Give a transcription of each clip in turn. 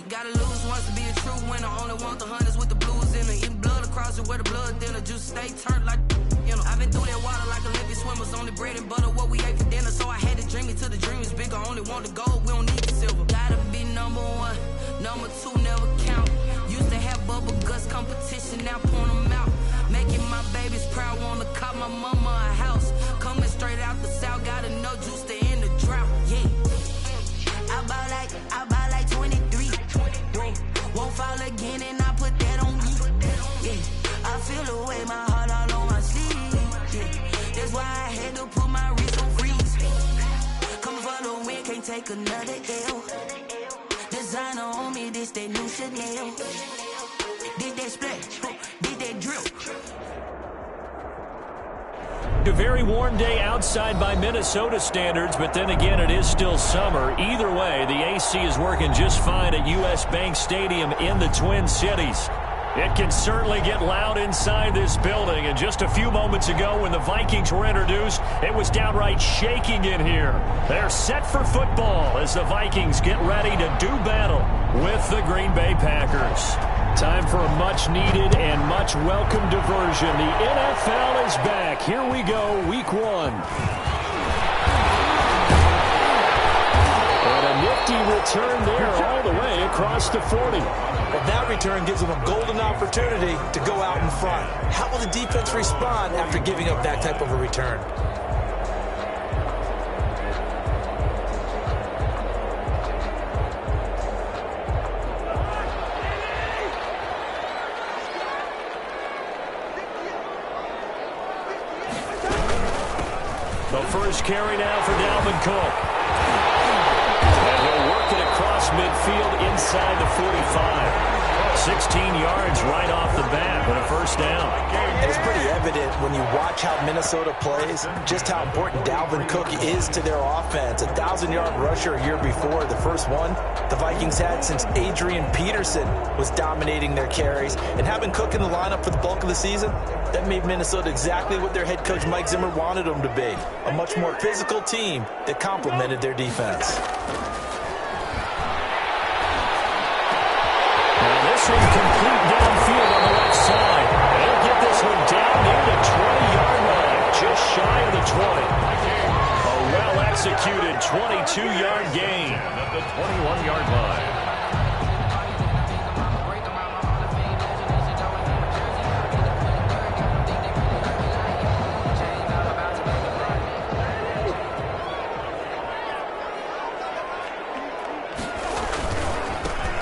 Gotta lose once to be a true winner. Only want the hunters with the blues in it. Eating blood across it where the blood thinner. Juice stay turned like, you know. I've been through that water like Olympic swimmers. Only bread and butter what we ate for dinner. So I had to dream it till the dream is bigger. Only want the gold, we don't need the silver. Gotta be number one, number two never count. Used to have bubble guts competition, now point them out. Making my babies proud, wanna cop my mama a house. Coming straight out the south, gotta know juice to end the drought. Yeah. I buy like 23. Won't fall again and I put that on me. Yeah. I feel the way, my heart all on my sleeve. Yeah. That's why I had to put my wrist on freeze. Coming for the win, can't take another L. Designer on me, this that new Chanel. Did that splash, did that drip. A very warm day outside by Minnesota standards, but then again, it is still summer. Either way, the AC is working just fine at U.S. Bank Stadium in the Twin Cities. It can certainly get loud inside this building, and just a few moments ago when the Vikings were introduced, it was downright shaking in here. They're set for football as the Vikings get ready to do battle with the Green Bay Packers. Time for a much-needed and much-welcome diversion. The NFL is back. Here we go, Week 1. And a nifty return there all the way across the 40. Well, that return gives them a golden opportunity to go out in front. How will the defense respond after giving up that type of a return? The first carry now for Dalvin Cook. And he'll work it across midfield inside the 45. 16 yards right off the bat, but a first down. And it's pretty evident when you watch how Minnesota plays, just how important Dalvin Cook is to their offense. 1,000-yard rusher a year before, the first one the Vikings had since Adrian Peterson was dominating their carries. And having Cook in the lineup for the bulk of the season, that made Minnesota exactly what their head coach Mike Zimmer wanted them to be. A much more physical team that complemented their defense. This one complete downfield on the left side. They'll get this one down near the 20-yard line, just shy of the 20. A well-executed 22-yard gain at the 21-yard line.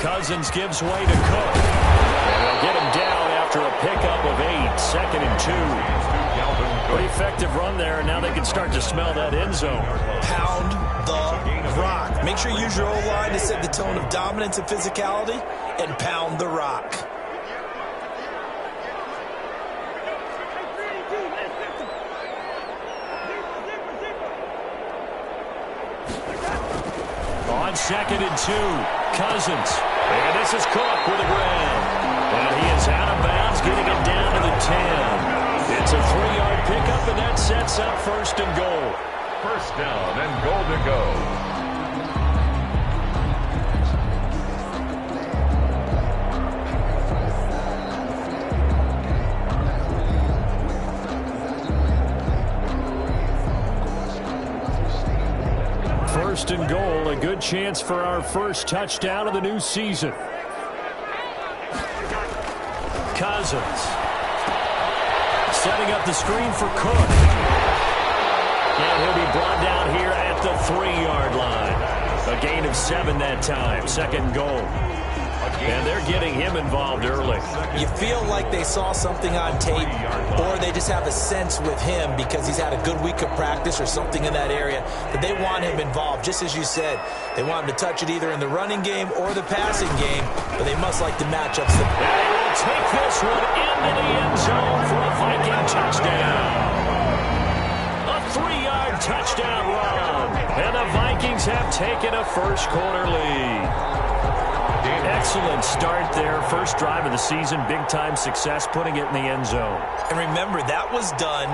Cousins gives way to Cook. And they'll get him down after a pickup of 8. 2nd and 2. Pretty effective run there, and now they can start to smell that end zone. Pound the rock. Make sure you use your O-line to set the tone of dominance and physicality, and pound the rock. On 2nd and 2, Cousins. And this is Cook with a grab. And he is out of bounds, getting it down to the 10. It's a 3-yard pickup, and that sets up 1st and goal. First down and goal to go. First and goal, a good chance for our first touchdown of the new season. Cousins setting up the screen for Cook. And he'll be brought down here at the 3-yard line. A gain of 7 that time, 2nd goal. And they're getting him involved early. You feel like they saw something on tape, or they just have a sense with him because he's had a good week of practice or something in that area that they want him involved. Just as you said, they want him to touch it either in the running game or the passing game, but they must like the matchups. And he will take this one into the end zone for a Viking touchdown. A 3-yard touchdown run. And the Vikings have taken a first quarter lead. Excellent start there. First drive of the season. Big-time success putting it in the end zone. And remember, that was done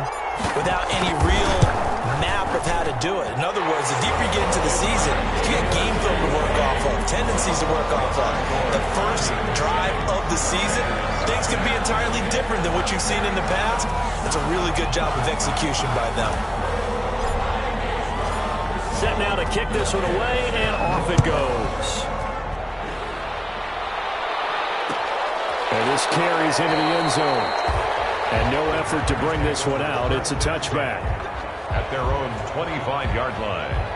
without any real map of how to do it. In other words, the deeper you get into the season, you get game film to work off of, tendencies to work off of. The first drive of the season, things can be entirely different than what you've seen in the past. It's a really good job of execution by them. Set now to kick this one away, and off it goes. And this carries into the end zone. And no effort to bring this one out. It's a touchback. At their own 25-yard line.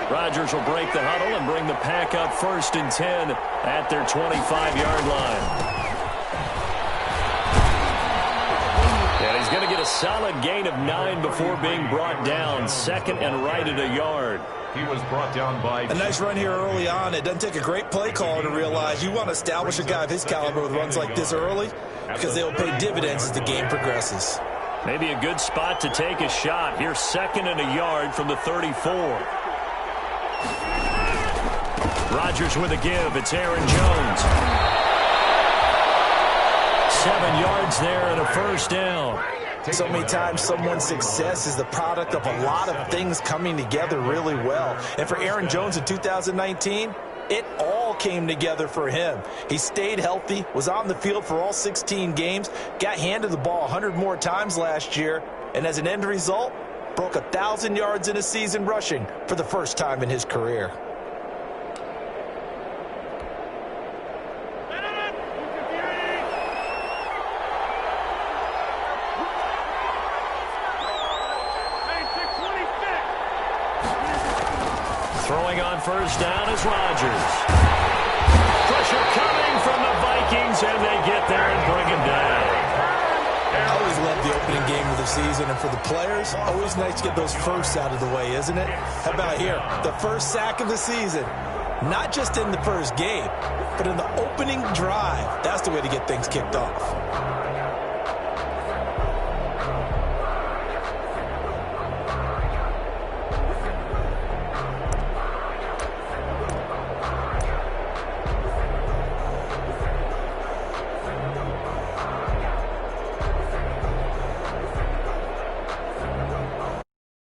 Rodgers will break the huddle and bring the pack up 1st and 10 at their 25-yard line. And he's going to get a solid gain of 9 before being brought down. 2nd and right at a yard. He was brought down by... A nice run here early on. It doesn't take a great play caller to realize you want to establish a guy of his caliber with runs like this early because they will pay dividends as the game progresses. Maybe a good spot to take a shot. Here's 2nd and a yard from the 34. Rodgers with a give. It's Aaron Jones. 7 yards there and a 1st down. So many times someone's success is the product of a lot of things coming together really well. And for Aaron Jones in 2019, it all came together for him. He stayed healthy, was on the field for all 16 games, got handed the ball 100 more times last year, and as an end result, broke 1,000 yards in a season rushing for the first time in his career. Throwing on 1st down is Rodgers. Pressure coming from the Vikings, and they get there and bring him down. I always love the opening game of the season, and for the players, always nice to get those firsts out of the way, isn't it? How about here? The first sack of the season. Not just in the first game, but in the opening drive. That's the way to get things kicked off.